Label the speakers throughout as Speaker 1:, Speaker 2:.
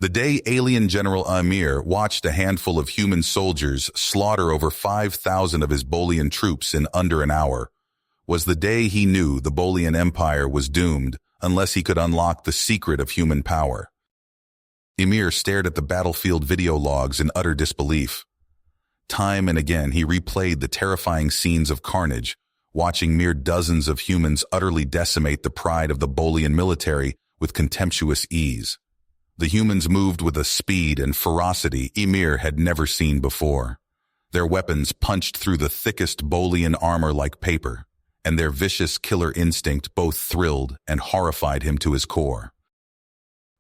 Speaker 1: The day alien General Ymir watched a handful of human soldiers slaughter over 5,000 of his Bolian troops in under an hour was the day he knew the Bolian Empire was doomed unless he could unlock the secret of human power. Ymir stared at the battlefield video logs in utter disbelief. Time and again he replayed the terrifying scenes of carnage, watching mere dozens of humans utterly decimate the pride of the Bolian military with contemptuous ease. The humans moved with a speed and ferocity Ymir had never seen before. Their weapons punched through the thickest Bolian armor like paper, and their vicious killer instinct both thrilled and horrified him to his core.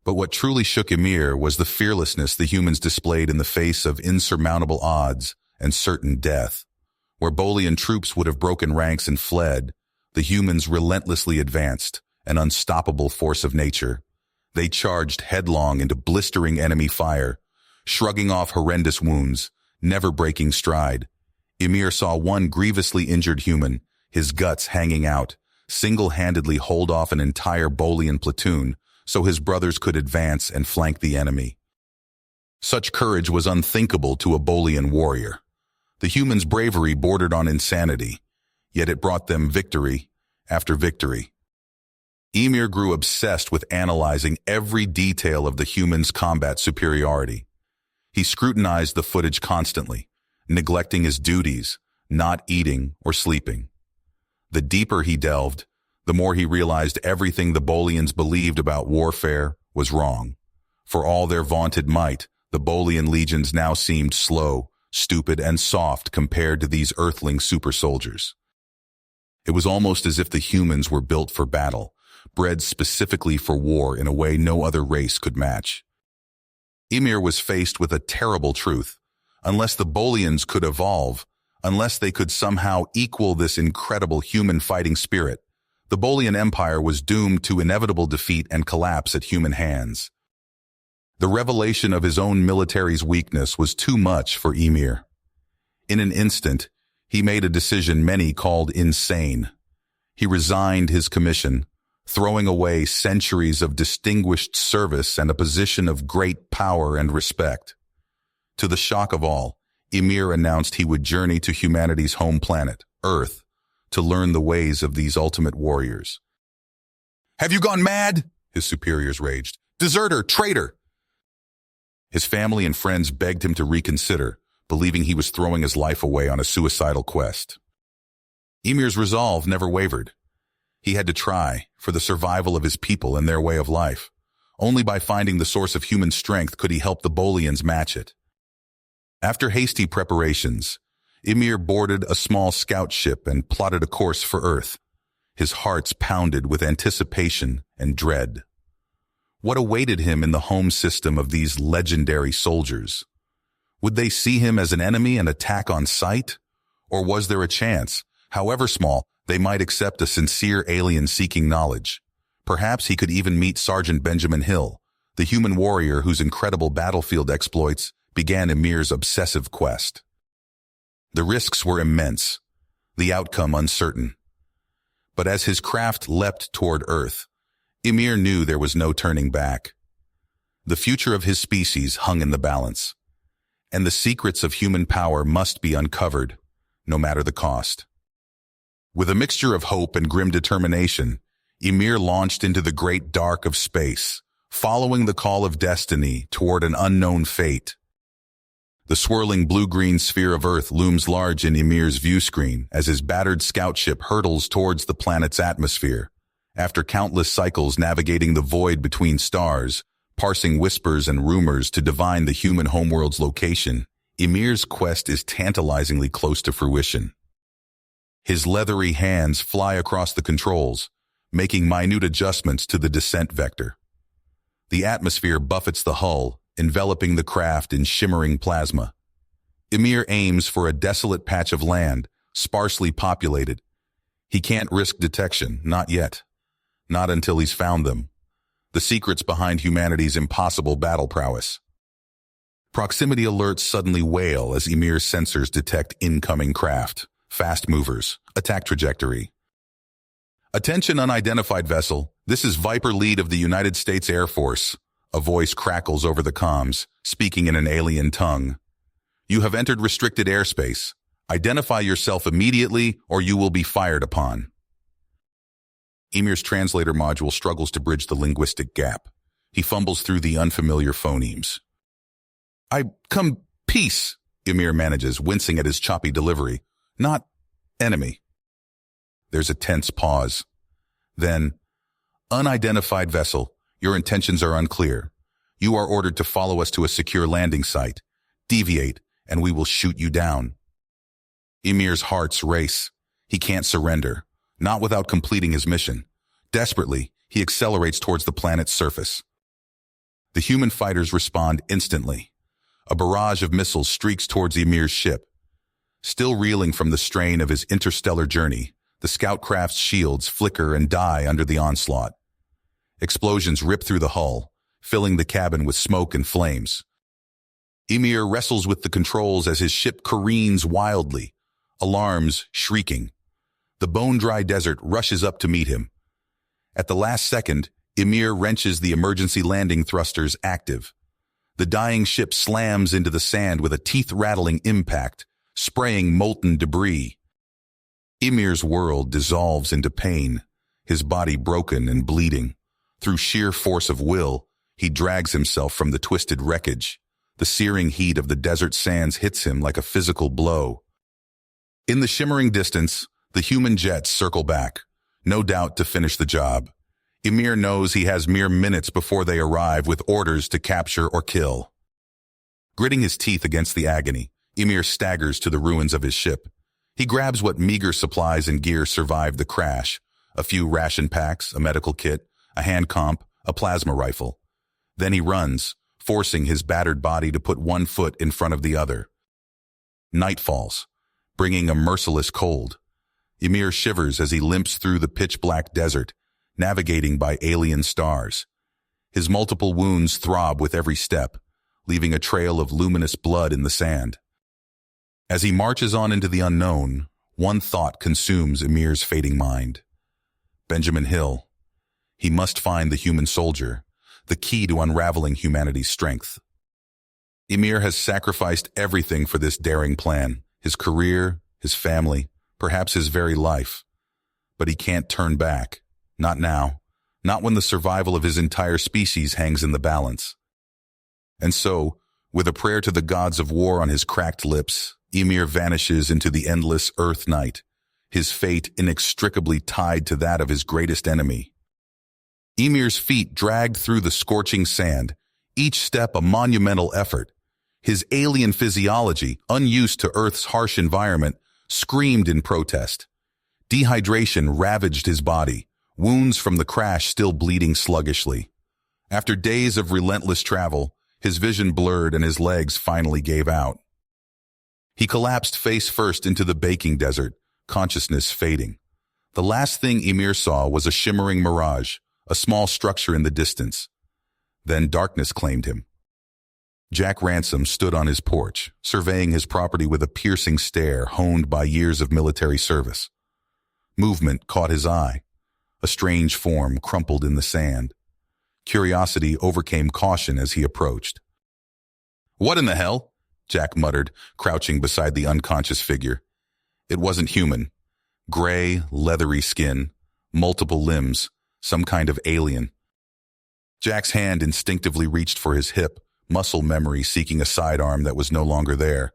Speaker 1: But what truly shook Ymir was the fearlessness the humans displayed in the face of insurmountable odds and certain death. Where Bolian troops would have broken ranks and fled, the humans relentlessly advanced, an unstoppable force of nature. They charged headlong into blistering enemy fire, shrugging off horrendous wounds, never breaking stride. Ymir saw one grievously injured human, his guts hanging out, single-handedly hold off an entire Bolian platoon so his brothers could advance and flank the enemy. Such courage was unthinkable to a Bolian warrior. The humans' bravery bordered on insanity, yet it brought them victory after victory. Ymir grew obsessed with analyzing every detail of the humans' combat superiority. He scrutinized the footage constantly, neglecting his duties, not eating or sleeping. The deeper he delved, the more he realized everything the Bolians believed about warfare was wrong. For all their vaunted might, the Bolian legions now seemed slow, stupid, and soft compared to these earthling super soldiers. It was almost as if the humans were built for battle, bred specifically for war in a way no other race could match. Ymir was faced with a terrible truth. Unless the Bolians could evolve, unless they could somehow equal this incredible human fighting spirit, the Bolian Empire was doomed to inevitable defeat and collapse at human hands. The revelation of his own military's weakness was too much for Ymir. In an instant, he made a decision many called insane. He resigned his commission, throwing away centuries of distinguished service and a position of great power and respect. To the shock of all, Ymir announced he would journey to humanity's home planet, Earth, to learn the ways of these ultimate warriors. "Have you gone mad?" his superiors raged. "Deserter! Traitor!" His family and friends begged him to reconsider, believing he was throwing his life away on a suicidal quest. Ymir's resolve never wavered. He had to try, for the survival of his people and their way of life. Only by finding the source of human strength could he help the Bolians match it. After hasty preparations, Ymir boarded a small scout ship and plotted a course for Earth. His heart pounded with anticipation and dread. What awaited him in the home system of these legendary soldiers? Would they see him as an enemy and attack on sight? Or was there a chance, however small, they might accept a sincere alien seeking knowledge? Perhaps he could even meet Sergeant Benjamin Hill, the human warrior whose incredible battlefield exploits began Ymir's obsessive quest. The risks were immense, the outcome uncertain. But as his craft leapt toward Earth, Ymir knew there was no turning back. The future of his species hung in the balance, and the secrets of human power must be uncovered, no matter the cost. With a mixture of hope and grim determination, Ymir launched into the great dark of space, following the call of destiny toward an unknown fate. The swirling blue-green sphere of Earth looms large in Ymir's view screen as his battered scout ship hurtles towards the planet's atmosphere. After countless cycles navigating the void between stars, parsing whispers and rumors to divine the human homeworld's location, Ymir's quest is tantalizingly close to fruition. His leathery hands fly across the controls, making minute adjustments to the descent vector. The atmosphere buffets the hull, enveloping the craft in shimmering plasma. Ymir aims for a desolate patch of land, sparsely populated. He can't risk detection, not yet. Not until he's found them. The secrets behind humanity's impossible battle prowess. Proximity alerts suddenly wail as Ymir's sensors detect incoming craft, fast movers, attack trajectory. "Attention unidentified vessel, this is Viper Lead of the United States Air Force. A voice crackles over the comms, speaking in an alien tongue. You have entered restricted airspace. Identify yourself immediately or you will be fired upon. Emir's translator module struggles to bridge the linguistic gap. He fumbles through the unfamiliar phonemes. I come peace, Emir manages, wincing at his choppy delivery. Not enemy. There's a tense pause. Then, unidentified vessel, your intentions are unclear. You are ordered to follow us to a secure landing site. Deviate, and we will shoot you down. Emir's hearts race. He can't surrender, not without completing his mission. Desperately, he accelerates towards the planet's surface. The human fighters respond instantly. A barrage of missiles streaks towards Emir's ship. Still reeling from the strain of his interstellar journey, the scout craft's shields flicker and die under the onslaught. Explosions rip through the hull, filling the cabin with smoke and flames. Emir wrestles with the controls as his ship careens wildly, alarms shrieking. The bone-dry desert rushes up to meet him. At the last second, Emir wrenches the emergency landing thrusters active. The dying ship slams into the sand with a teeth-rattling impact, spraying molten debris. Emir's world dissolves into pain, his body broken and bleeding. Through sheer force of will, he drags himself from the twisted wreckage. The searing heat of the desert sands hits him like a physical blow. In the shimmering distance, the human jets circle back, no doubt to finish the job. Emir knows he has mere minutes before they arrive with orders to capture or kill. Gritting his teeth against the agony, Emir staggers to the ruins of his ship. He grabs what meager supplies and gear survived the crash, a few ration packs, a medical kit, a hand comp, a plasma rifle. Then he runs, forcing his battered body to put one foot in front of the other. Night falls, bringing a merciless cold. Emir shivers as he limps through the pitch-black desert, navigating by alien stars. His multiple wounds throb with every step, leaving a trail of luminous blood in the sand. As he marches on into the unknown, one thought consumes Emir's fading mind. Benjamin Hill. He must find the human soldier, the key to unraveling humanity's strength. Emir has sacrificed everything for this daring plan, his career, his family, perhaps his very life. But he can't turn back. Not now. Not when the survival of his entire species hangs in the balance. And so, with a prayer to the gods of war on his cracked lips, Emir vanishes into the endless earth night, his fate inextricably tied to that of his greatest enemy. Emir's feet dragged through the scorching sand, each step a monumental effort. His alien physiology, unused to Earth's harsh environment, screamed in protest. Dehydration ravaged his body, wounds from the crash still bleeding sluggishly. After days of relentless travel, his vision blurred and his legs finally gave out. He collapsed face first into the baking desert, consciousness fading. The last thing Emir saw was a shimmering mirage, a small structure in the distance. Then darkness claimed him. Jack Ransom stood on his porch, surveying his property with a piercing stare honed by years of military service. Movement caught his eye. A strange form crumpled in the sand. Curiosity overcame caution as he approached. "What in the hell?" Jack muttered, crouching beside the unconscious figure. It wasn't human. Gray, leathery skin, multiple limbs, some kind of alien. Jack's hand instinctively reached for his hip, muscle memory seeking a sidearm that was no longer there.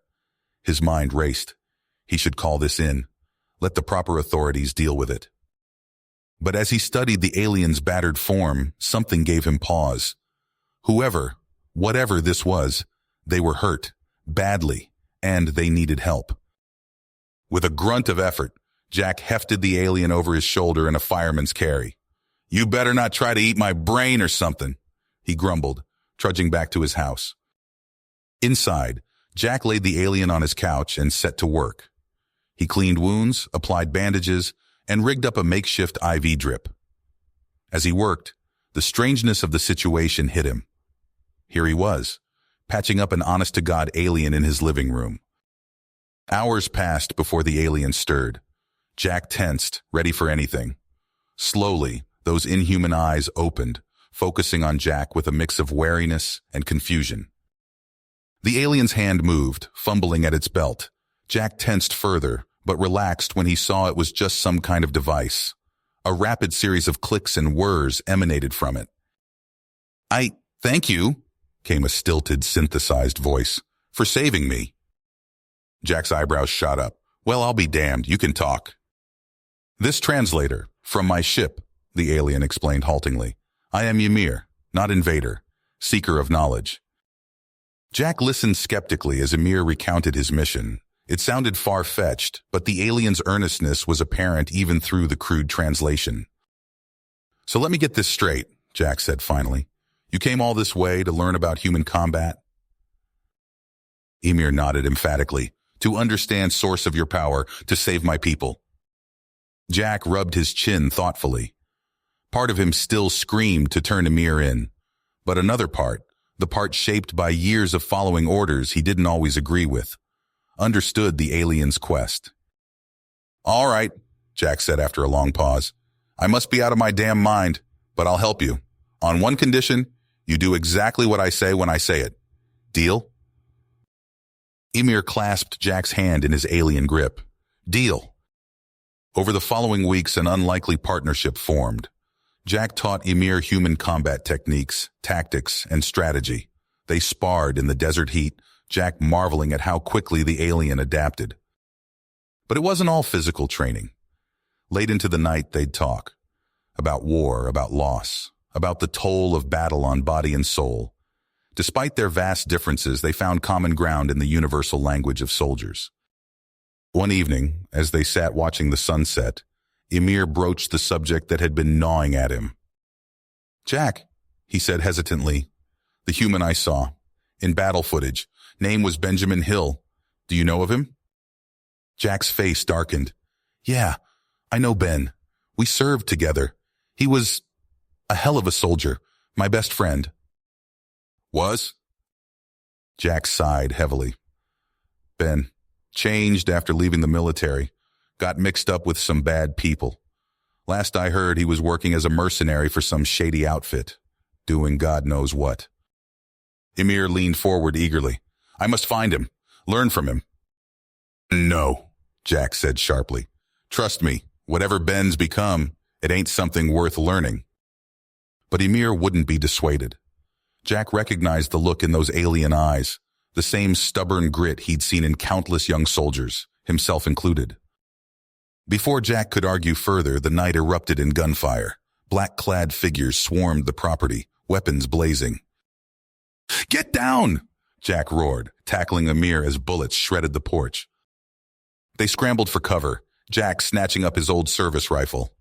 Speaker 1: His mind raced. He should call this in. Let the proper authorities deal with it. But as he studied the alien's battered form, something gave him pause. Whoever, whatever this was, they were hurt, badly, and they needed help. With a grunt of effort, Jack hefted the alien over his shoulder in a fireman's carry. "You better not try to eat my brain or something," he grumbled, trudging back to his house. Inside, Jack laid the alien on his couch and set to work. He cleaned wounds, applied bandages, and rigged up a makeshift IV drip. As he worked, the strangeness of the situation hit him. Here he was, patching up an honest-to-God alien in his living room. Hours passed before the alien stirred. Jack tensed, ready for anything. Slowly, those inhuman eyes opened, focusing on Jack with a mix of wariness and confusion. The alien's hand moved, fumbling at its belt. Jack tensed further, but relaxed when he saw it was just some kind of device. A rapid series of clicks and whirs emanated from it. Thank you, came a stilted, synthesized voice, for saving me. Jack's eyebrows shot up. Well, I'll be damned, you can talk. This translator, from my ship, the alien explained haltingly. I am Ymir, not invader, seeker of knowledge. Jack listened skeptically as Ymir recounted his mission. It sounded far-fetched, but the alien's earnestness was apparent even through the crude translation. So let me get this straight, Jack said finally. You came all this way to learn about human combat? Ymir nodded emphatically. To understand source of your power, to save my people. Jack rubbed his chin thoughtfully. Part of him still screamed to turn Ymir in, but another part, the part shaped by years of following orders he didn't always agree with, understood the alien's quest. All right, Jack said after a long pause. I must be out of my damn mind, but I'll help you. On one condition, you do exactly what I say when I say it. Deal? Ymir clasped Jack's hand in his alien grip. Deal. Over the following weeks, an unlikely partnership formed. Jack taught Ymir human combat techniques, tactics, and strategy. They sparred in the desert heat, Jack marveling at how quickly the alien adapted. But it wasn't all physical training. Late into the night, they'd talk. About war, about loss, about the toll of battle on body and soul. Despite their vast differences, they found common ground in the universal language of soldiers. One evening, as they sat watching the sunset, Ymir broached the subject that had been gnawing at him. Jack, he said hesitantly, the human I saw, in battle footage, name was Benjamin Hill. Do you know of him? Jack's face darkened. Yeah, I know Ben. We served together. He was a hell of a soldier, my best friend. Was? Jack sighed heavily. Ben, changed after leaving the military, got mixed up with some bad people. Last I heard, he was working as a mercenary for some shady outfit, doing God knows what. Ymir leaned forward eagerly. I must find him, learn from him. No, Jack said sharply. Trust me, whatever Ben's become, it ain't something worth learning. But Ymir wouldn't be dissuaded. Jack recognized the look in those alien eyes, the same stubborn grit he'd seen in countless young soldiers, himself included. Before Jack could argue further, the night erupted in gunfire. Black-clad figures swarmed the property, weapons blazing. Get down! Jack roared, tackling Ymir as bullets shredded the porch. They scrambled for cover, Jack snatching up his old service rifle.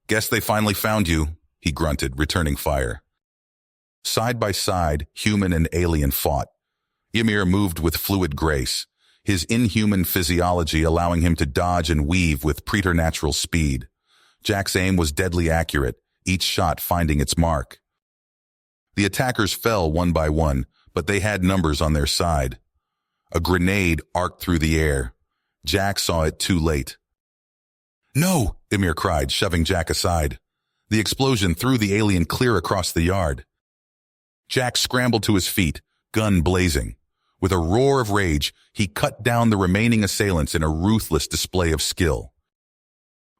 Speaker 1: Guess they finally found you, he grunted, returning fire. Side by side, human and alien fought. Ymir moved with fluid grace, his inhuman physiology allowing him to dodge and weave with preternatural speed. Jack's aim was deadly accurate, each shot finding its mark. The attackers fell one by one, but they had numbers on their side. A grenade arced through the air. Jack saw it too late. No, Ymir cried, shoving Jack aside. The explosion threw the alien clear across the yard. Jack scrambled to his feet, gun blazing. With a roar of rage, he cut down the remaining assailants in a ruthless display of skill.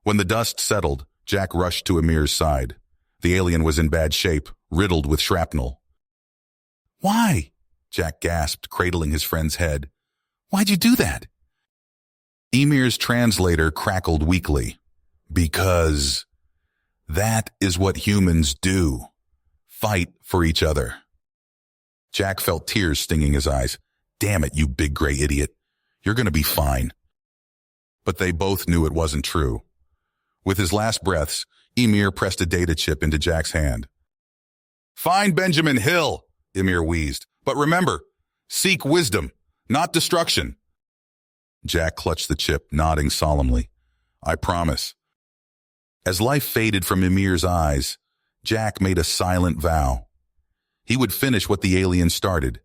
Speaker 1: When the dust settled, Jack rushed to Ymir's side. The alien was in bad shape, riddled with shrapnel. Why? Jack gasped, cradling his friend's head. Why'd you do that? Ymir's translator crackled weakly. Because that is what humans do. Fight for each other. Jack felt tears stinging his eyes. Damn it, you big gray idiot. You're going to be fine. But they both knew it wasn't true. With his last breaths, Ymir pressed a data chip into Jack's hand. Find Benjamin Hill, Ymir wheezed. But remember, seek wisdom, not destruction. Jack clutched the chip, nodding solemnly. I promise. As life faded from Ymir's eyes, Jack made a silent vow. He would finish what the alien started.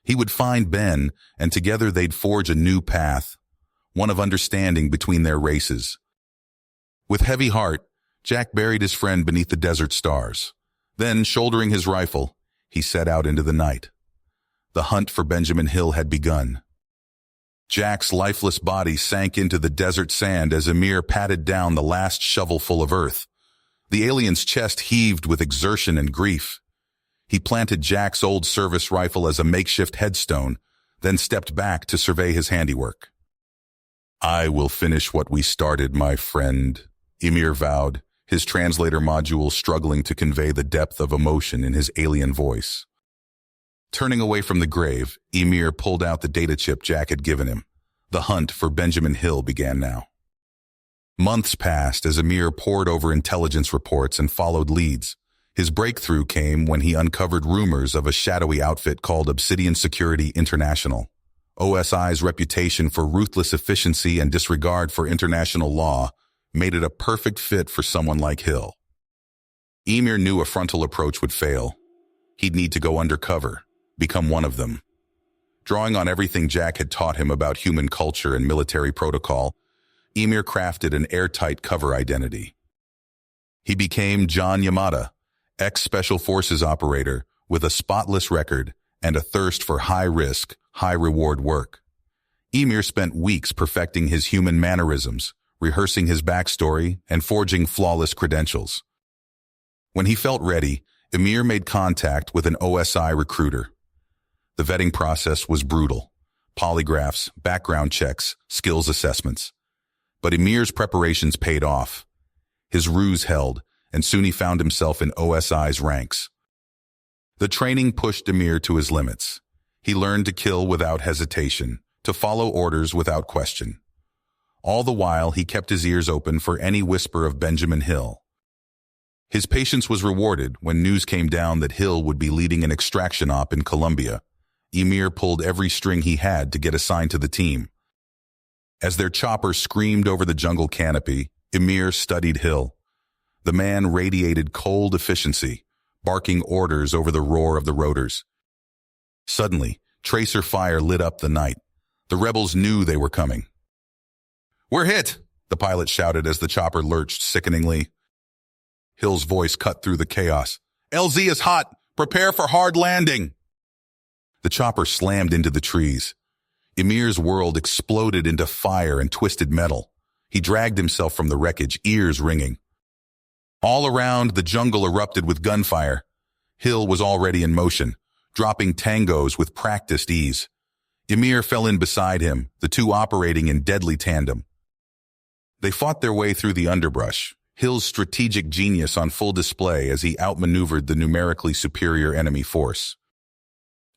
Speaker 1: He would find Ben, and together they'd forge a new path, one of understanding between their races. With heavy heart, Jack buried his friend beneath the desert stars. Then, shouldering his rifle, he set out into the night. The hunt for Benjamin Hill had begun. Jack's lifeless body sank into the desert sand as Emir patted down the last shovelful of earth. The alien's chest heaved with exertion and grief. He planted Jack's old service rifle as a makeshift headstone, then stepped back to survey his handiwork. "I will finish what we started, my friend," Emir vowed, his translator module struggling to convey the depth of emotion in his alien voice. Turning away from the grave, Emir pulled out the data chip Jack had given him. The hunt for Benjamin Hill began now. Months passed as Emir pored over intelligence reports and followed leads. His breakthrough came when he uncovered rumors of a shadowy outfit called Obsidian Security International. OSI's reputation for ruthless efficiency and disregard for international law made it a perfect fit for someone like Hill. Emir knew a frontal approach would fail. He'd need to go undercover, become one of them. Drawing on everything Jack had taught him about human culture and military protocol, Emir crafted an airtight cover identity. He became John Yamada, ex-Special Forces operator with a spotless record and a thirst for high-risk, high-reward work. Emir spent weeks perfecting his human mannerisms, rehearsing his backstory, and forging flawless credentials. When he felt ready, Emir made contact with an OSI recruiter. The vetting process was brutal. Polygraphs, background checks, skills assessments. But Emir's preparations paid off. His ruse held, and soon he found himself in OSI's ranks. The training pushed Emir to his limits. He learned to kill without hesitation, to follow orders without question. All the while, he kept his ears open for any whisper of Benjamin Hill. His patience was rewarded when news came down that Hill would be leading an extraction op in Colombia. Emir pulled every string he had to get assigned to the team. As their chopper screamed over the jungle canopy, Emir studied Hill. The man radiated cold efficiency, barking orders over the roar of the rotors. Suddenly, tracer fire lit up the night. The rebels knew they were coming. "We're hit!" the pilot shouted as the chopper lurched sickeningly. Hill's voice cut through the chaos. "LZ is hot! Prepare for hard landing!" The chopper slammed into the trees. Emir's world exploded into fire and twisted metal. He dragged himself from the wreckage, ears ringing. All around, the jungle erupted with gunfire. Hill was already in motion, dropping tangos with practiced ease. Emir fell in beside him, the two operating in deadly tandem. They fought their way through the underbrush, Hill's strategic genius on full display as he outmaneuvered the numerically superior enemy force.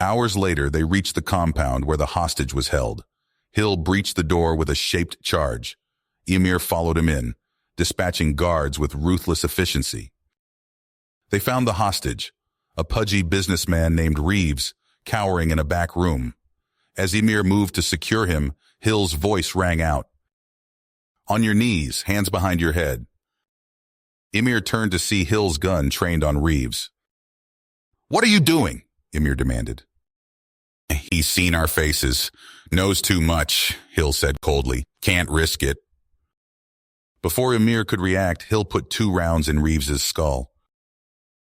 Speaker 1: Hours later, they reached the compound where the hostage was held. Hill breached the door with a shaped charge. Emir followed him in, dispatching guards with ruthless efficiency. They found the hostage, a pudgy businessman named Reeves, cowering in a back room. As Emir moved to secure him, Hill's voice rang out. "On your knees, hands behind your head." Emir turned to see Hill's gun trained on Reeves. "What are you doing?" Emir demanded. "He's seen our faces. Knows too much," Hill said coldly. "Can't risk it." Before Emir could react, Hill put 2 rounds in Reeves's skull.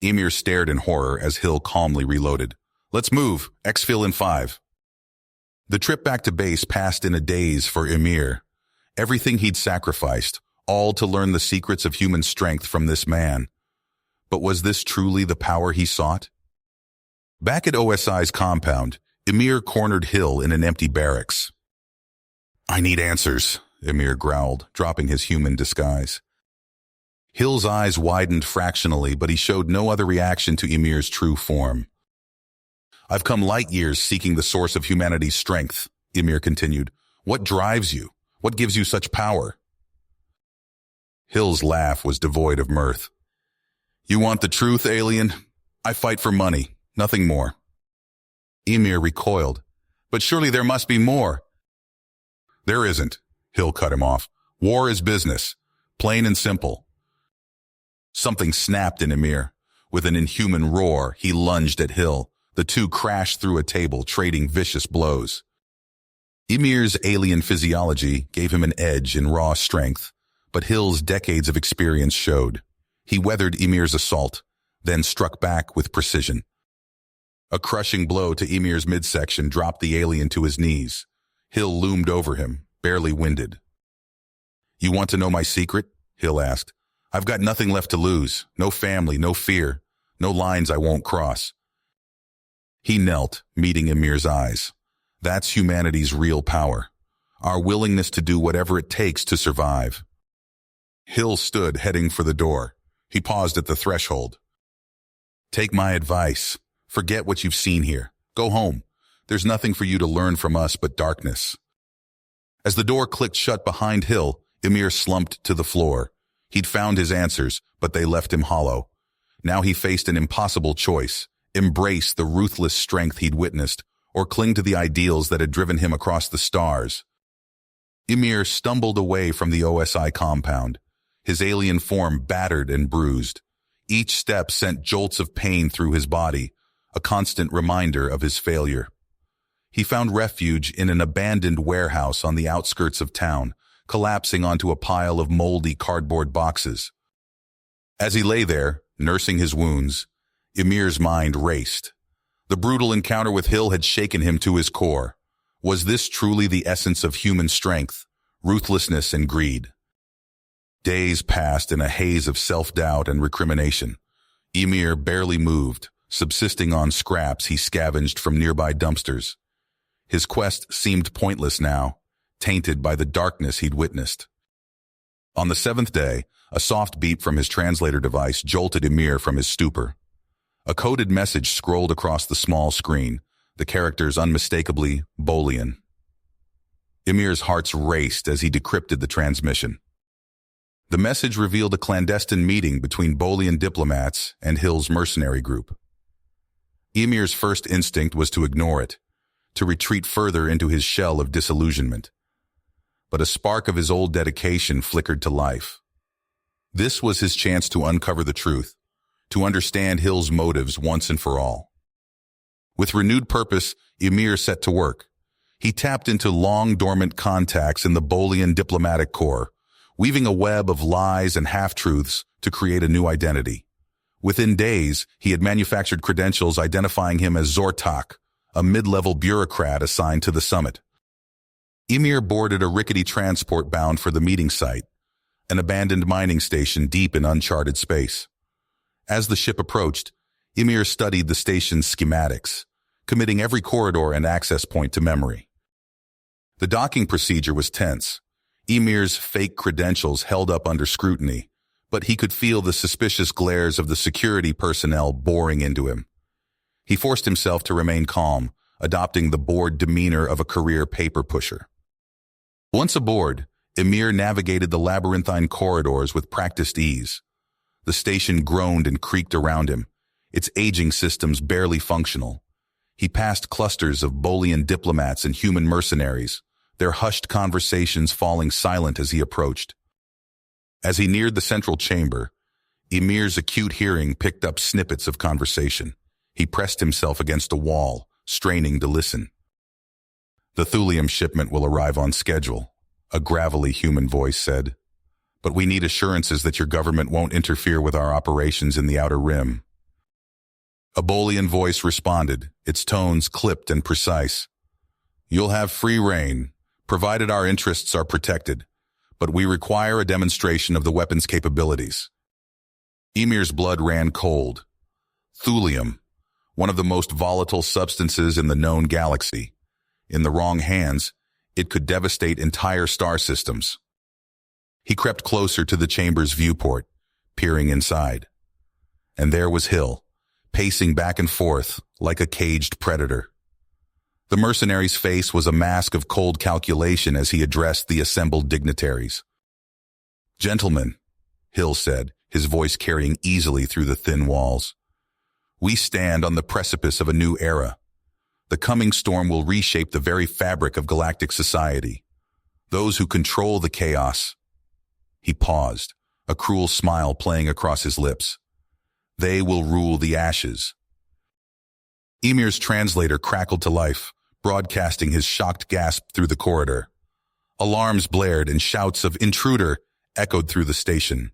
Speaker 1: Emir stared in horror as Hill calmly reloaded. "Let's move. Exfil in 5. The trip back to base passed in a daze for Emir. Everything he'd sacrificed, all to learn the secrets of human strength from this man. But was this truly the power he sought? Back at OSI's compound, Emir cornered Hill in an empty barracks. "I need answers," Emir growled, dropping his human disguise. Hill's eyes widened fractionally, but he showed no other reaction to Emir's true form. "I've come light years seeking the source of humanity's strength," Emir continued. "What drives you? What gives you such power?" Hill's laugh was devoid of mirth. "You want the truth, alien? I fight for money, nothing more." Emir recoiled. "But surely there must be more." "There isn't," Hill cut him off. "War is business, plain and simple." Something snapped in Emir. With an inhuman roar, he lunged at Hill. The two crashed through a table, trading vicious blows. Emir's alien physiology gave him an edge in raw strength, but Hill's decades of experience showed. He weathered Emir's assault, then struck back with precision. A crushing blow to Emir's midsection dropped the alien to his knees. Hill loomed over him, barely winded. "You want to know my secret?" Hill asked. "I've got nothing left to lose. No family, no fear, no lines I won't cross." He knelt, meeting Emir's eyes. That's humanity's real power. Our willingness to do whatever it takes to survive. Hill stood, heading for the door. He paused at the threshold. "Take my advice. Forget what you've seen here. Go home. There's nothing for you to learn from us but darkness." As the door clicked shut behind Hill, Emir slumped to the floor. He'd found his answers, but they left him hollow. Now he faced an impossible choice: embrace the ruthless strength he'd witnessed, or cling to the ideals that had driven him across the stars. Emir stumbled away from the OSI compound, his alien form battered and bruised. Each step sent jolts of pain through his body, a constant reminder of his failure. He found refuge in an abandoned warehouse on the outskirts of town, collapsing onto a pile of moldy cardboard boxes. As he lay there, nursing his wounds, Emir's mind raced. The brutal encounter with Hill had shaken him to his core. Was this truly the essence of human strength, ruthlessness, and greed? Days passed in a haze of self-doubt and recrimination. Emir barely moved, subsisting on scraps he scavenged from nearby dumpsters. His quest seemed pointless now, tainted by the darkness he'd witnessed. On the seventh day, a soft beep from his translator device jolted Emir from his stupor. A coded message scrolled across the small screen, the characters unmistakably Bolian. Emir's heart raced as he decrypted the transmission. The message revealed a clandestine meeting between Bolian diplomats and Hill's mercenary group. Emir's first instinct was to ignore it, to retreat further into his shell of disillusionment. But a spark of his old dedication flickered to life. This was his chance to uncover the truth, to understand Hill's motives once and for all. With renewed purpose, Emir set to work. He tapped into long-dormant contacts in the Bolian diplomatic corps, weaving a web of lies and half-truths to create a new identity. Within days, he had manufactured credentials identifying him as Zortak, a mid-level bureaucrat assigned to the summit. Emir boarded a rickety transport bound for the meeting site, an abandoned mining station deep in uncharted space. As the ship approached, Emir studied the station's schematics, committing every corridor and access point to memory. The docking procedure was tense. Emir's fake credentials held up under scrutiny, but he could feel the suspicious glares of the security personnel boring into him. He forced himself to remain calm, adopting the bored demeanor of a career paper pusher. Once aboard, Emir navigated the labyrinthine corridors with practiced ease. The station groaned and creaked around him, its aging systems barely functional. He passed clusters of Bolian diplomats and human mercenaries, their hushed conversations falling silent as he approached. As he neared the central chamber, Emir's acute hearing picked up snippets of conversation. He pressed himself against a wall, straining to listen. "The thulium shipment will arrive on schedule," a gravelly human voice said. "But we need assurances that your government won't interfere with our operations in the Outer Rim." A Bolian voice responded, its tones clipped and precise. "You'll have free rein, provided our interests are protected, but we require a demonstration of the weapon's capabilities." Emir's blood ran cold. Thulium, one of the most volatile substances in the known galaxy. In the wrong hands, it could devastate entire star systems. He crept closer to the chamber's viewport, peering inside. And there was Hill, pacing back and forth like a caged predator. The mercenary's face was a mask of cold calculation as he addressed the assembled dignitaries. "Gentlemen," Hill said, his voice carrying easily through the thin walls, "we stand on the precipice of a new era. The coming storm will reshape the very fabric of galactic society. Those who control the chaos—" He paused, a cruel smile playing across his lips. "They will rule the ashes." Emir's translator crackled to life, broadcasting his shocked gasp through the corridor. Alarms blared and shouts of "Intruder!" echoed through the station.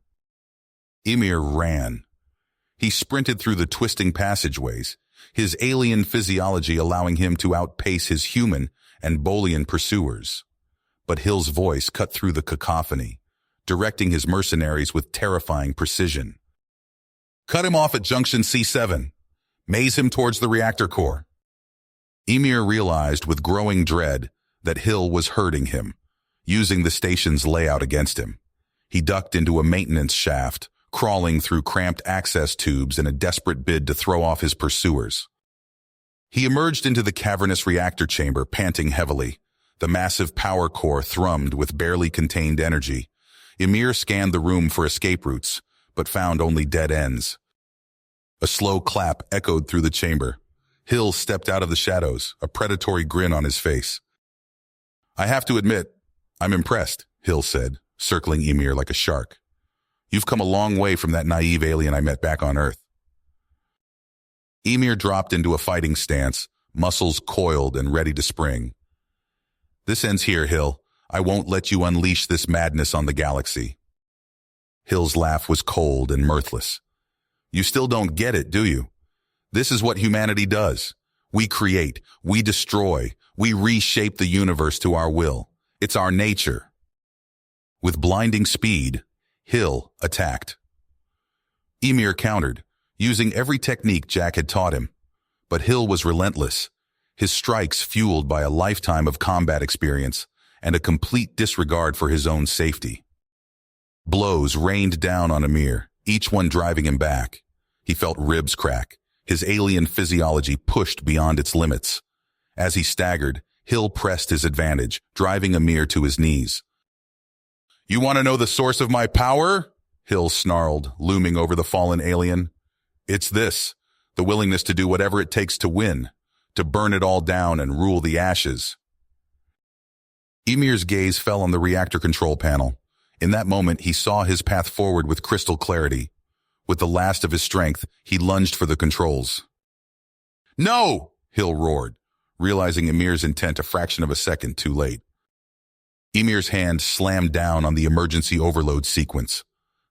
Speaker 1: Emir ran. He sprinted through the twisting passageways, his alien physiology allowing him to outpace his human and Bolian pursuers. But Hill's voice cut through the cacophony, directing his mercenaries with terrifying precision. Cut him off at Junction C7. Maze him towards the reactor core. Emir realized with growing dread that Hill was hurting him, using the station's layout against him. He ducked into a maintenance shaft, crawling through cramped access tubes in a desperate bid to throw off his pursuers. He emerged into the cavernous reactor chamber, panting heavily. The massive power core thrummed with barely contained energy. Emir scanned the room for escape routes, but found only dead ends. A slow clap echoed through the chamber. Hill stepped out of the shadows, a predatory grin on his face. "I have to admit, I'm impressed," Hill said, circling Emir like a shark. "You've come a long way from that naive alien I met back on Earth." Emir dropped into a fighting stance, muscles coiled and ready to spring. "This ends here, Hill. I won't let you unleash this madness on the galaxy." Hill's laugh was cold and mirthless. "You still don't get it, do you? This is what humanity does. We create, we destroy, we reshape the universe to our will. It's our nature." With blinding speed, Hill attacked. Emir countered, using every technique Jack had taught him. But Hill was relentless, his strikes fueled by a lifetime of combat experience and a complete disregard for his own safety. Blows rained down on Emir, each one driving him back. He felt ribs crack, his alien physiology pushed beyond its limits. As he staggered, Hill pressed his advantage, driving Emir to his knees. "You want to know the source of my power?" Hill snarled, looming over the fallen alien. "It's this, the willingness to do whatever it takes to win, to burn it all down and rule the ashes." Emir's gaze fell on the reactor control panel. In that moment, he saw his path forward with crystal clarity. With the last of his strength, he lunged for the controls. "No!" Hill roared, realizing Emir's intent a fraction of a second too late. Emir's hand slammed down on the emergency overload sequence.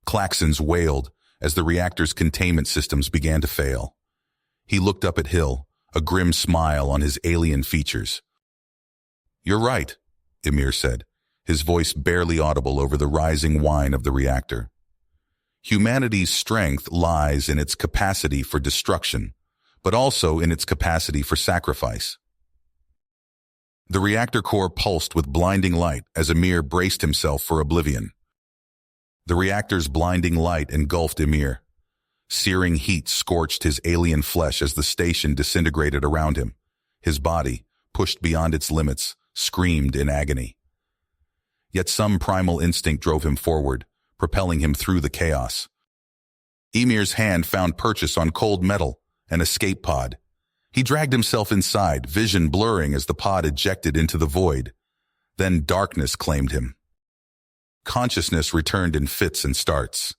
Speaker 1: Klaxons wailed as the reactor's containment systems began to fail. He looked up at Hill, a grim smile on his alien features. "You're right," Emir said, his voice barely audible over the rising whine of the reactor. "Humanity's strength lies in its capacity for destruction, but also in its capacity for sacrifice." The reactor core pulsed with blinding light as Emir braced himself for oblivion. The reactor's blinding light engulfed Emir. Searing heat scorched his alien flesh as the station disintegrated around him. His body, pushed beyond its limits, screamed in agony. Yet some primal instinct drove him forward, propelling him through the chaos. Emir's hand found purchase on cold metal, an escape pod. He dragged himself inside, vision blurring as the pod ejected into the void. Then darkness claimed him. Consciousness returned in fits and starts.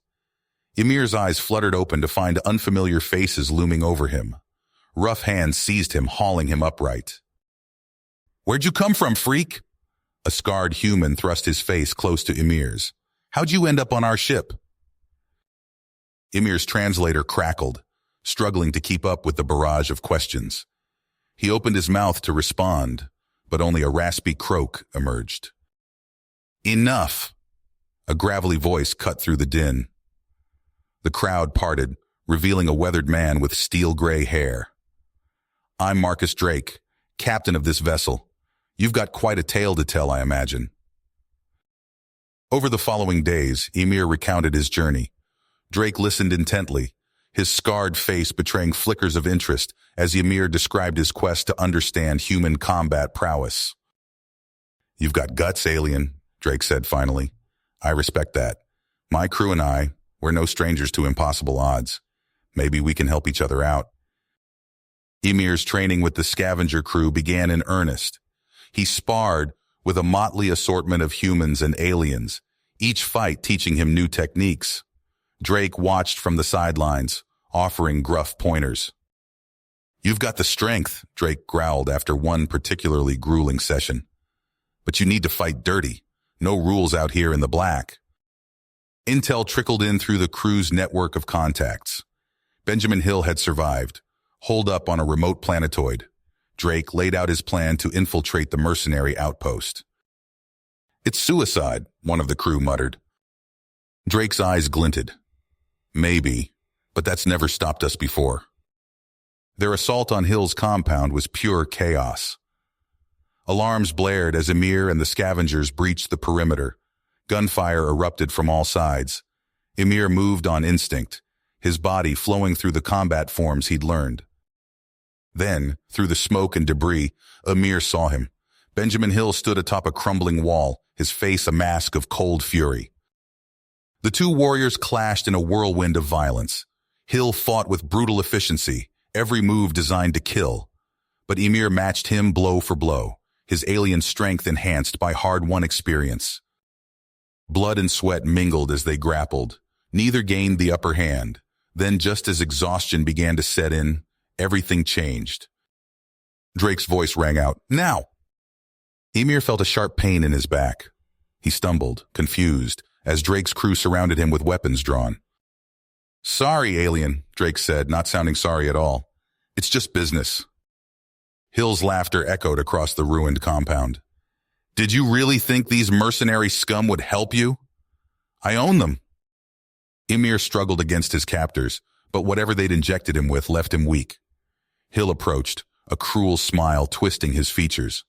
Speaker 1: Emir's eyes fluttered open to find unfamiliar faces looming over him. Rough hands seized him, hauling him upright. "Where'd you come from, freak?" A scarred human thrust his face close to Emir's. "How'd you end up on our ship?" Emir's translator crackled, struggling to keep up with the barrage of questions. He opened his mouth to respond, but only a raspy croak emerged. "Enough!" A gravelly voice cut through the din. The crowd parted, revealing a weathered man with steel-gray hair. "I'm Marcus Drake, captain of this vessel. You've got quite a tale to tell, I imagine." Over the following days, Emir recounted his journey. Drake listened intently, his scarred face betraying flickers of interest as Emir described his quest to understand human combat prowess. "You've got guts, alien," Drake said finally. "I respect that. My crew and I, we're no strangers to impossible odds. Maybe we can help each other out." Emir's training with the scavenger crew began in earnest. He sparred with a motley assortment of humans and aliens, each fight teaching him new techniques. Drake watched from the sidelines, offering gruff pointers. "You've got the strength," Drake growled after one particularly grueling session. "But you need to fight dirty. No rules out here in the black." Intel trickled in through the crew's network of contacts. Benjamin Hill had survived, holed up on a remote planetoid. Drake laid out his plan to infiltrate the mercenary outpost. "It's suicide," one of the crew muttered. Drake's eyes glinted. "Maybe, but that's never stopped us before." Their assault on Hill's compound was pure chaos. Alarms blared as Emir and the scavengers breached the perimeter. Gunfire erupted from all sides. Emir moved on instinct, his body flowing through the combat forms he'd learned. Then, through the smoke and debris, Emir saw him. Benjamin Hill stood atop a crumbling wall, his face a mask of cold fury. The two warriors clashed in a whirlwind of violence. Hill fought with brutal efficiency, every move designed to kill. But Emir matched him blow for blow, his alien strength enhanced by hard-won experience. Blood and sweat mingled as they grappled. Neither gained the upper hand. Then, just as exhaustion began to set in, everything changed. Drake's voice rang out, "Now!" Emir felt a sharp pain in his back. He stumbled, confused, as Drake's crew surrounded him with weapons drawn. "Sorry, alien," Drake said, not sounding sorry at all. "It's just business." Hill's laughter echoed across the ruined compound. "Did you really think these mercenary scum would help you? I own them." Emir struggled against his captors, but whatever they'd injected him with left him weak. Hill approached, a cruel smile twisting his features.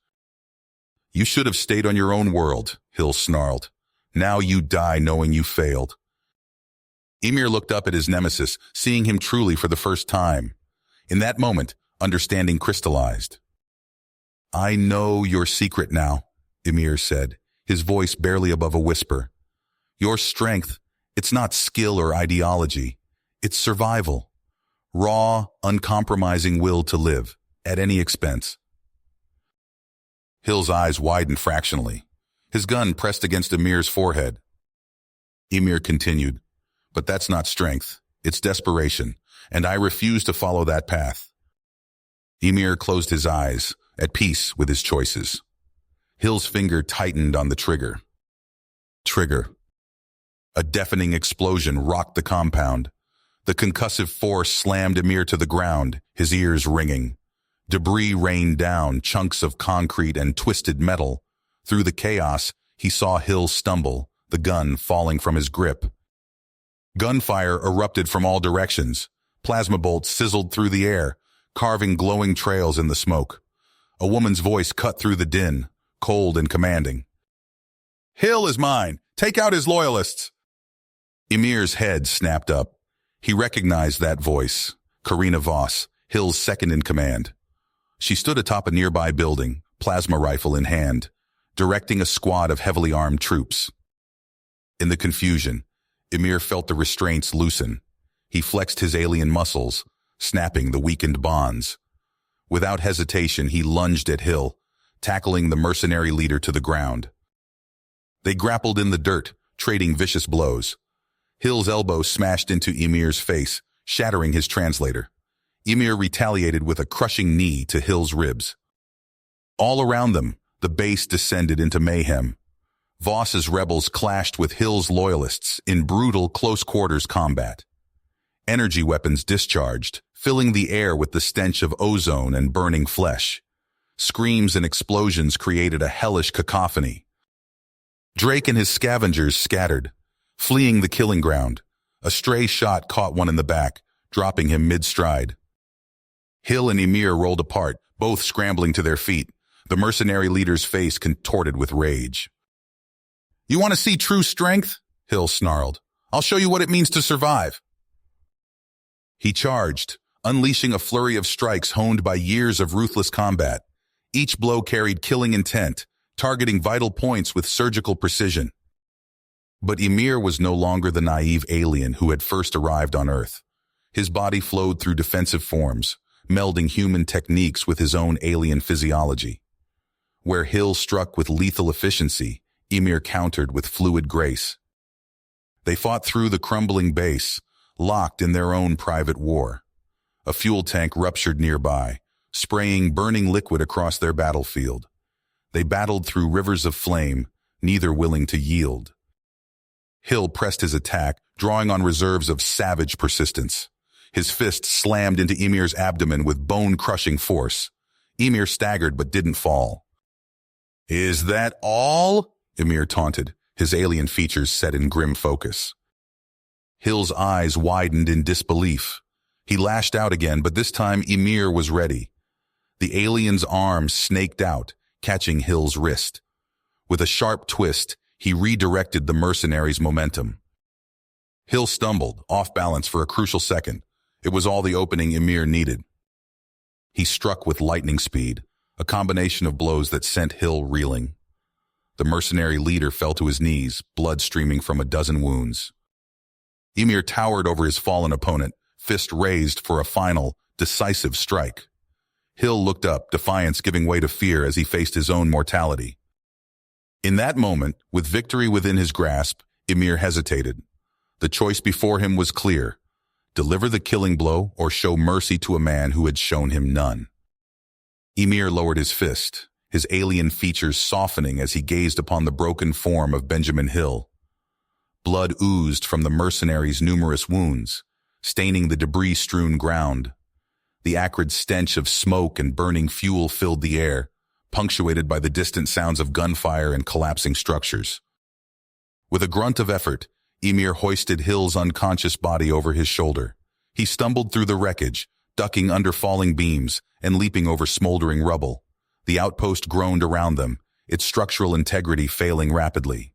Speaker 1: "You should have stayed on your own world," Hill snarled. "Now you die knowing you failed." Emir looked up at his nemesis, seeing him truly for the first time. In that moment, understanding crystallized. "I know your secret now," Emir said, his voice barely above a whisper. "Your strength, it's not skill or ideology. It's survival. Raw, uncompromising will to live, at any expense." Hill's eyes widened fractionally, his gun pressed against Emir's forehead. Emir continued, "But that's not strength, it's desperation, and I refuse to follow that path." Emir closed his eyes, at peace with his choices. Hill's finger tightened on the trigger. Trigger. A deafening explosion rocked the compound. The concussive force slammed Emir to the ground, his ears ringing. Debris rained down, chunks of concrete and twisted metal. Through the chaos, he saw Hill stumble, the gun falling from his grip. Gunfire erupted from all directions. Plasma bolts sizzled through the air, carving glowing trails in the smoke. A woman's voice cut through the din, cold and commanding. "Hill is mine! Take out his loyalists!" Emir's head snapped up. He recognized that voice, Karina Voss, Hill's second-in-command. She stood atop a nearby building, plasma rifle in hand, directing a squad of heavily armed troops. In the confusion, Emir felt the restraints loosen. He flexed his alien muscles, snapping the weakened bonds. Without hesitation, he lunged at Hill, tackling the mercenary leader to the ground. They grappled in the dirt, trading vicious blows. Hill's elbow smashed into Emir's face, shattering his translator. Emir retaliated with a crushing knee to Hill's ribs. All around them, the base descended into mayhem. Voss's rebels clashed with Hill's loyalists in brutal close-quarters combat. Energy weapons discharged, filling the air with the stench of ozone and burning flesh. Screams and explosions created a hellish cacophony. Drake and his scavengers scattered, fleeing the killing ground. A stray shot caught one in the back, dropping him mid-stride. Hill and Emir rolled apart, both scrambling to their feet, the mercenary leader's face contorted with rage. "You want to see true strength?" Hill snarled. "I'll show you what it means to survive." He charged, unleashing a flurry of strikes honed by years of ruthless combat. Each blow carried killing intent, targeting vital points with surgical precision. But Emir was no longer the naive alien who had first arrived on Earth. His body flowed through defensive forms, melding human techniques with his own alien physiology. Where Hill struck with lethal efficiency, Emir countered with fluid grace. They fought through the crumbling base, locked in their own private war. A fuel tank ruptured nearby, spraying burning liquid across their battlefield. They battled through rivers of flame, neither willing to yield. Hill pressed his attack, drawing on reserves of savage persistence. His fist slammed into Emir's abdomen with bone-crushing force. Emir staggered but didn't fall. "Is that all?" Emir taunted, his alien features set in grim focus. Hill's eyes widened in disbelief. He lashed out again, but this time Emir was ready. The alien's arm snaked out, catching Hill's wrist. With a sharp twist, he redirected the mercenary's momentum. Hill stumbled, off balance for a crucial second. It was all the opening Emir needed. He struck with lightning speed, a combination of blows that sent Hill reeling. The mercenary leader fell to his knees, blood streaming from a dozen wounds. Emir towered over his fallen opponent, fist raised for a final, decisive strike. Hill looked up, defiance giving way to fear as he faced his own mortality. In that moment, with victory within his grasp, Emir hesitated. The choice before him was clear: deliver the killing blow or show mercy to a man who had shown him none. Emir lowered his fist, his alien features softening as he gazed upon the broken form of Benjamin Hill. Blood oozed from the mercenary's numerous wounds, staining the debris-strewn ground. The acrid stench of smoke and burning fuel filled the air, punctuated by the distant sounds of gunfire and collapsing structures. With a grunt of effort, Emir hoisted Hill's unconscious body over his shoulder. He stumbled through the wreckage, ducking under falling beams and leaping over smoldering rubble. The outpost groaned around them, its structural integrity failing rapidly.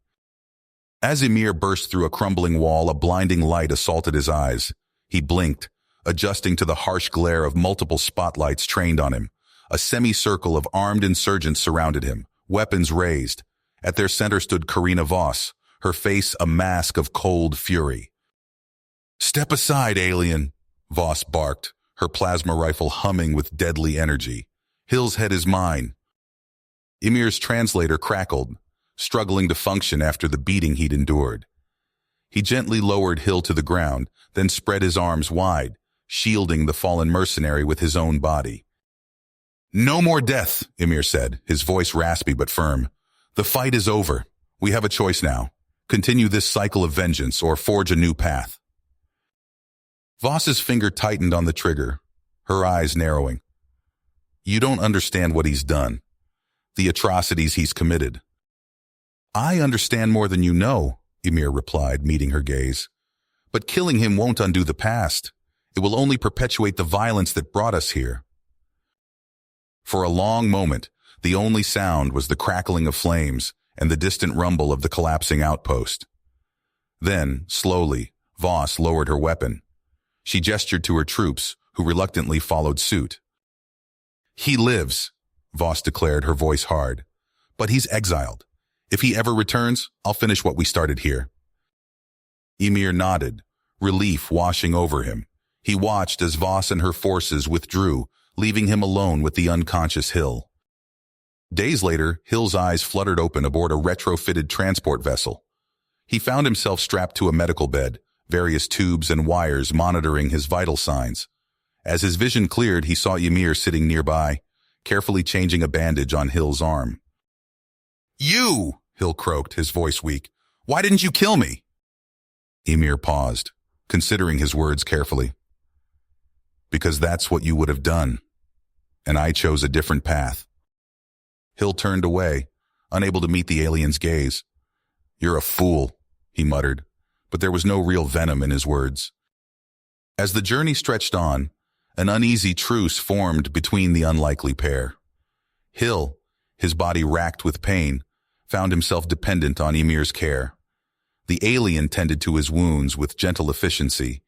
Speaker 1: As Emir burst through a crumbling wall, a blinding light assaulted his eyes. He blinked, adjusting to the harsh glare of multiple spotlights trained on him. A semicircle of armed insurgents surrounded him, weapons raised. At their center stood Karina Voss, her face a mask of cold fury. "Step aside, alien," Voss barked, her plasma rifle humming with deadly energy. "Hill's head is mine." Emir's translator crackled, struggling to function after the beating he'd endured. He gently lowered Hill to the ground, then spread his arms wide, shielding the fallen mercenary with his own body. "No more death," Emir said, his voice raspy but firm. "The fight is over. We have a choice now. Continue this cycle of vengeance or forge a new path." Voss's finger tightened on the trigger, her eyes narrowing. "You don't understand what he's done, the atrocities he's committed." "I understand more than you know," Emir replied, meeting her gaze. "But killing him won't undo the past. It will only perpetuate the violence that brought us here." For a long moment, the only sound was the crackling of flames and the distant rumble of the collapsing outpost. Then, slowly, Voss lowered her weapon. She gestured to her troops, who reluctantly followed suit. "He lives," Voss declared, her voice hard. "But he's exiled. If he ever returns, I'll finish what we started here." Emir nodded, relief washing over him. He watched as Voss and her forces withdrew, leaving him alone with the unconscious Hill. Days later, Hill's eyes fluttered open aboard a retrofitted transport vessel. He found himself strapped to a medical bed, various tubes and wires monitoring his vital signs. As his vision cleared, he saw Emir sitting nearby, carefully changing a bandage on Hill's arm. "You!" Hill croaked, his voice weak. "Why didn't you kill me?" Emir paused, considering his words carefully. "Because that's what you would have done, and I chose a different path." Hill turned away, unable to meet the alien's gaze. "You're a fool," he muttered, but there was no real venom in his words. As the journey stretched on, an uneasy truce formed between the unlikely pair. Hill, his body racked with pain, found himself dependent on Emir's care. The alien tended to his wounds with gentle efficiency,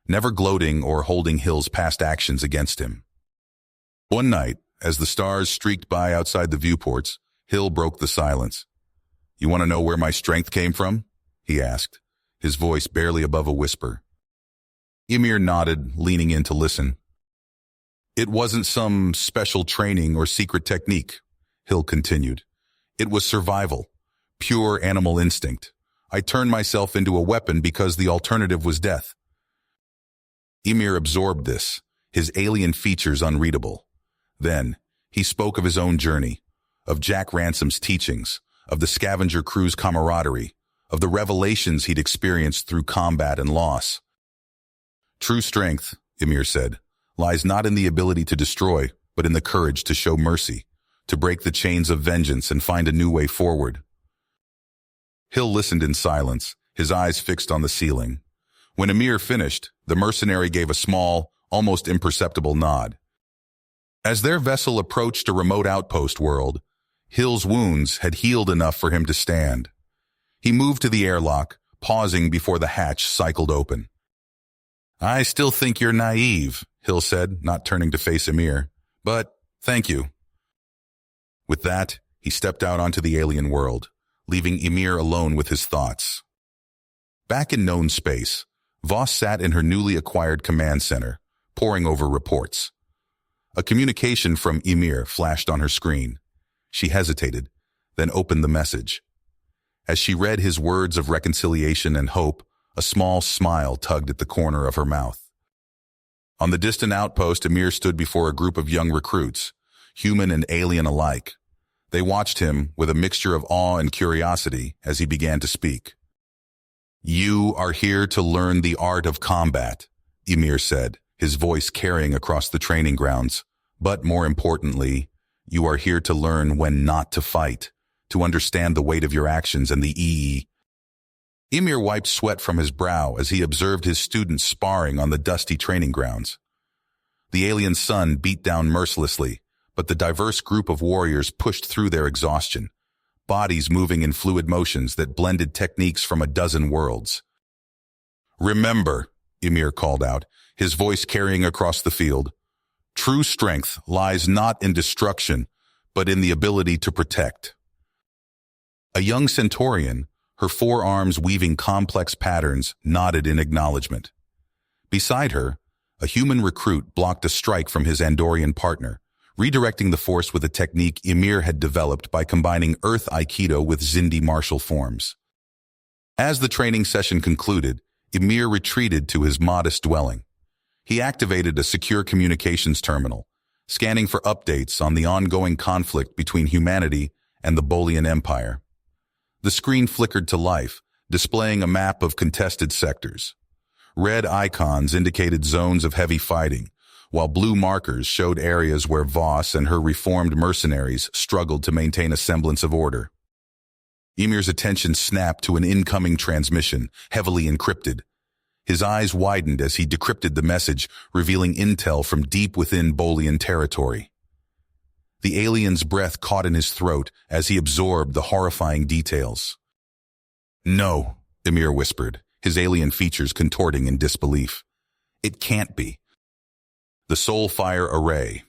Speaker 1: never gloating or holding Hill's past actions against him. One night, as the stars streaked by outside the viewports, Hill broke the silence. "You want to know where my strength came from?" he asked, his voice barely above a whisper. Emir nodded, leaning in to listen. "It wasn't some special training or secret technique," Hill continued. "It was survival, pure animal instinct. I turned myself into a weapon because the alternative was death." Emir absorbed this, his alien features unreadable. Then, he spoke of his own journey, of Jack Ransom's teachings, of the scavenger crew's camaraderie, of the revelations he'd experienced through combat and loss. "True strength," Emir said, lies not in the ability to destroy, but in the courage to show mercy, to break the chains of vengeance and find a new way forward. Hill listened in silence, his eyes fixed on the ceiling. When Emir finished, the mercenary gave a small, almost imperceptible nod. As their vessel approached a remote outpost world, Hill's wounds had healed enough for him to stand. He moved to the airlock, pausing before the hatch cycled open. "I still think you're naive," Hill said, not turning to face Emir. "But thank you." With that, he stepped out onto the alien world, leaving Emir alone with his thoughts. Back in known space, Voss sat in her newly acquired command center, poring over reports. A communication from Emir flashed on her screen. She hesitated, then opened the message. As she read his words of reconciliation and hope, a small smile tugged at the corner of her mouth. On the distant outpost, Emir stood before a group of young recruits, human and alien alike. They watched him with a mixture of awe and curiosity as he began to speak. "You are here to learn the art of combat," Emir said, his voice carrying across the training grounds. "But more importantly, you are here to learn when not to fight, to understand the weight of your actions and the EE." Emir wiped sweat from his brow as he observed his students sparring on the dusty training grounds. The alien sun beat down mercilessly, but the diverse group of warriors pushed through their exhaustion, bodies moving in fluid motions that blended techniques from a dozen worlds. "Remember," Emir called out, his voice carrying across the field, "true strength lies not in destruction, but in the ability to protect." A young Centaurian, her forearms weaving complex patterns, nodded in acknowledgement. Beside her, a human recruit blocked a strike from his Andorian partner, redirecting the force with a technique Emir had developed by combining Earth Aikido with Zindi martial forms. As the training session concluded, Emir retreated to his modest dwelling. He activated a secure communications terminal, scanning for updates on the ongoing conflict between humanity and the Bolian Empire. The screen flickered to life, displaying a map of contested sectors. Red icons indicated zones of heavy fighting, while blue markers showed areas where Voss and her reformed mercenaries struggled to maintain a semblance of order. Emir's attention snapped to an incoming transmission, heavily encrypted. His eyes widened as he decrypted the message, revealing intel from deep within Bolian territory. The alien's breath caught in his throat as he absorbed the horrifying details. "No," Emir whispered, his alien features contorting in disbelief. "It can't be." The Soulfire Array,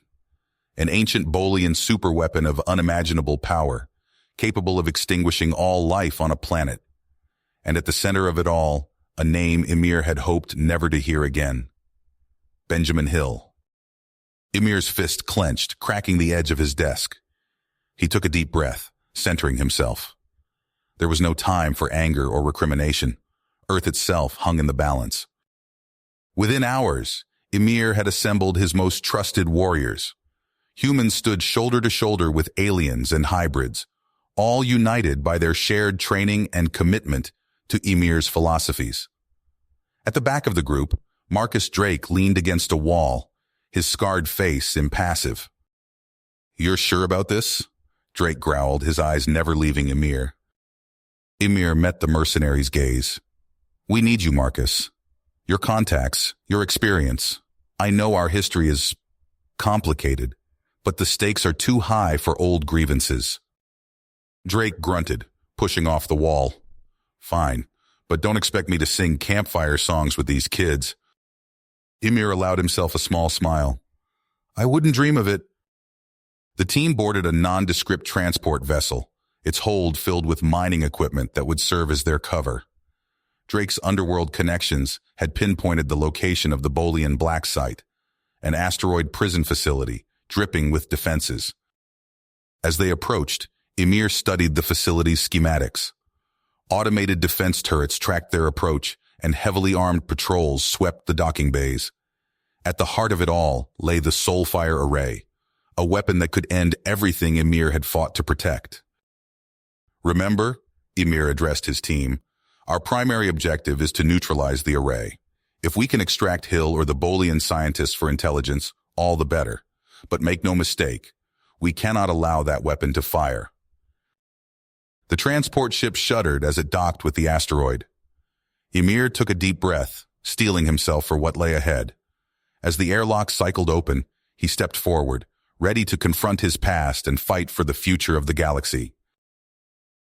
Speaker 1: an ancient Bolian superweapon of unimaginable power, capable of extinguishing all life on a planet. And at the center of it all, a name Emir had hoped never to hear again. Benjamin Hill. Emir's fist clenched, cracking the edge of his desk. He took a deep breath, centering himself. There was no time for anger or recrimination. Earth itself hung in the balance. Within hours, Emir had assembled his most trusted warriors. Humans stood shoulder to shoulder with aliens and hybrids, all united by their shared training and commitment to Emir's philosophies. At the back of the group, Marcus Drake leaned against a wall, his scarred face impassive. "You're sure about this?" Drake growled, his eyes never leaving Emir. Emir met the mercenary's gaze. "We need you, Marcus. Your contacts, your experience. I know our history is complicated, but the stakes are too high for old grievances." Drake grunted, pushing off the wall. "Fine, but don't expect me to sing campfire songs with these kids." Emir allowed himself a small smile. "I wouldn't dream of it." The team boarded a nondescript transport vessel, its hold filled with mining equipment that would serve as their cover. Drake's underworld connections had pinpointed the location of the Bolian Black Site, an asteroid prison facility dripping with defenses. As they approached, Emir studied the facility's schematics. Automated defense turrets tracked their approach, and heavily armed patrols swept the docking bays. At the heart of it all lay the Soulfire Array, a weapon that could end everything Emir had fought to protect. "Remember," Emir addressed his team, "our primary objective is to neutralize the array. If we can extract Hill or the Bolian scientists for intelligence, all the better. But make no mistake, we cannot allow that weapon to fire. The transport ship shuddered as it docked with the asteroid. Ymir took a deep breath, steeling himself for what lay ahead. As the airlock cycled open, he stepped forward, ready to confront his past and fight for the future of the galaxy.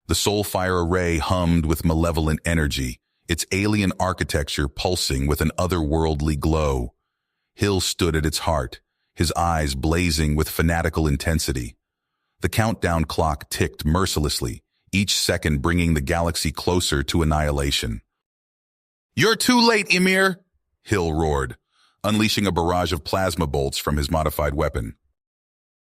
Speaker 1: The Soulfire array hummed with malevolent energy, its alien architecture pulsing with an otherworldly glow. Hill stood at its heart, his eyes blazing with fanatical intensity. The countdown clock ticked mercilessly, each second bringing the galaxy closer to annihilation. "You're too late, Ymir!" Hill roared, unleashing a barrage of plasma bolts from his modified weapon.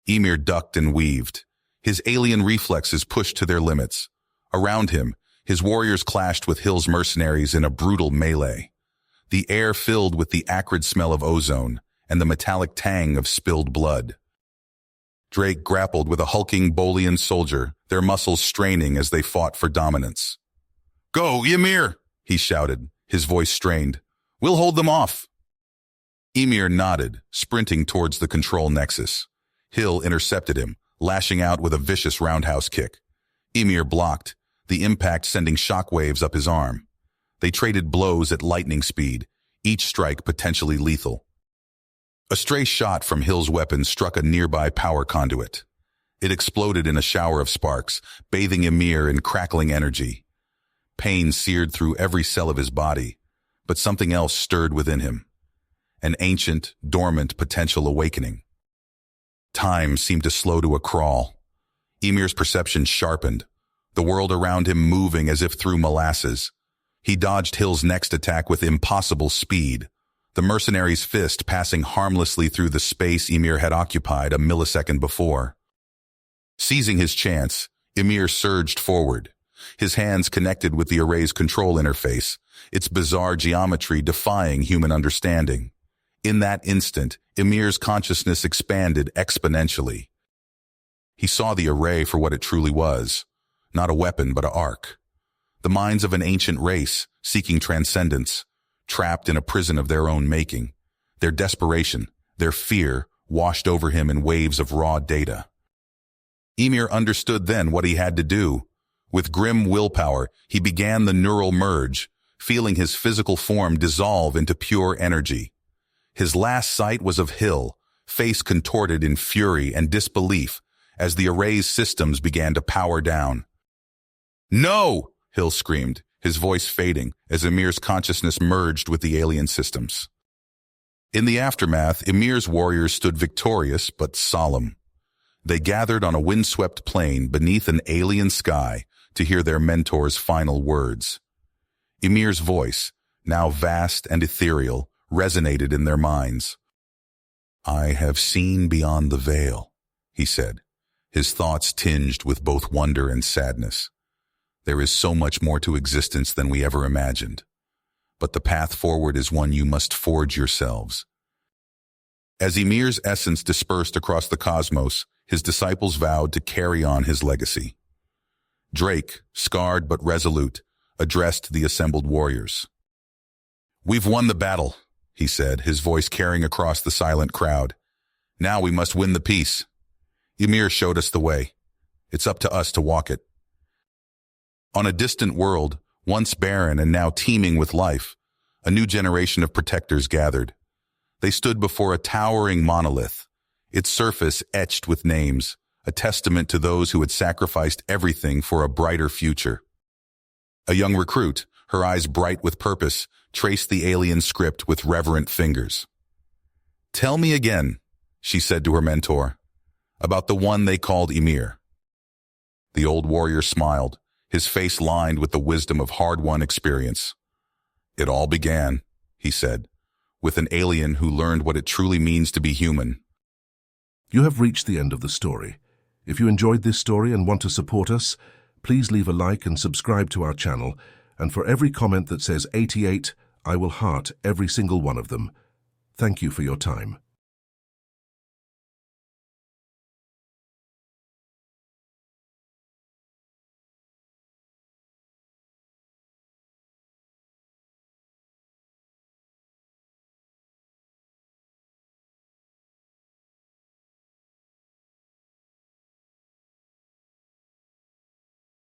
Speaker 1: Ymir ducked and weaved, his alien reflexes pushed to their limits. Around him, his warriors clashed with Hill's mercenaries in a brutal melee. The air filled with the acrid smell of ozone and the metallic tang of spilled blood. Drake grappled with a hulking Bolian soldier, their muscles straining as they fought for dominance. "Go, Ymir!" he shouted, his voice strained. "We'll hold them off." Ymir nodded, sprinting towards the control nexus. Hill intercepted him, lashing out with a vicious roundhouse kick. Ymir blocked, the impact sending shockwaves up his arm. They traded blows at lightning speed, each strike potentially lethal. A stray shot from Hill's weapon struck a nearby power conduit. It exploded in a shower of sparks, bathing Ymir in crackling energy. Pain seared through every cell of his body, but something else stirred within him. An ancient, dormant potential awakening. Time seemed to slow to a crawl. Ymir's perception sharpened, the world around him moving as if through molasses. He dodged Hill's next attack with impossible speed, the mercenary's fist passing harmlessly through the space Ymir had occupied a millisecond before. Seizing his chance, Ymir surged forward, his hands connected with the array's control interface, its bizarre geometry defying human understanding. In that instant, Ymir's consciousness expanded exponentially. He saw the array for what it truly was, not a weapon but an ark. The minds of an ancient race, seeking transcendence, trapped in a prison of their own making. Their desperation, their fear, washed over him in waves of raw data. Ymir understood then what he had to do. With grim willpower, he began the neural merge, feeling his physical form dissolve into pure energy. His last sight was of Hill, face contorted in fury and disbelief as the array's systems began to power down. "No!" Hill screamed, his voice fading as Ymir's consciousness merged with the alien systems. In the aftermath, Ymir's warriors stood victorious but solemn. They gathered on a windswept plain beneath an alien sky to hear their mentor's final words. Ymir's voice, now vast and ethereal, resonated in their minds. "I have seen beyond the veil," he said, his thoughts tinged with both wonder and sadness. "There is so much more to existence than we ever imagined. But the path forward is one you must forge yourselves." As Ymir's essence dispersed across the cosmos, his disciples vowed to carry on his legacy. Drake, scarred but resolute, addressed the assembled warriors. "We've won the battle," he said, his voice carrying across the silent crowd. "Now we must win the peace. Ymir showed us the way. It's up to us to walk it." On a distant world, once barren and now teeming with life, a new generation of protectors gathered. They stood before a towering monolith, its surface etched with names, a testament to those who had sacrificed everything for a brighter future. A young recruit, her eyes bright with purpose, traced the alien script with reverent fingers. "Tell me again," she said to her mentor, "about the one they called Ymir." The old warrior smiled, his face lined with the wisdom of hard-won experience. "It all began," he said, "with an alien who learned what it truly means to be human."
Speaker 2: You have reached the end of the story. If you enjoyed this story and want to support us, please leave a like and subscribe to our channel, and for every comment that says 88, I will heart every single one of them. Thank you for your time.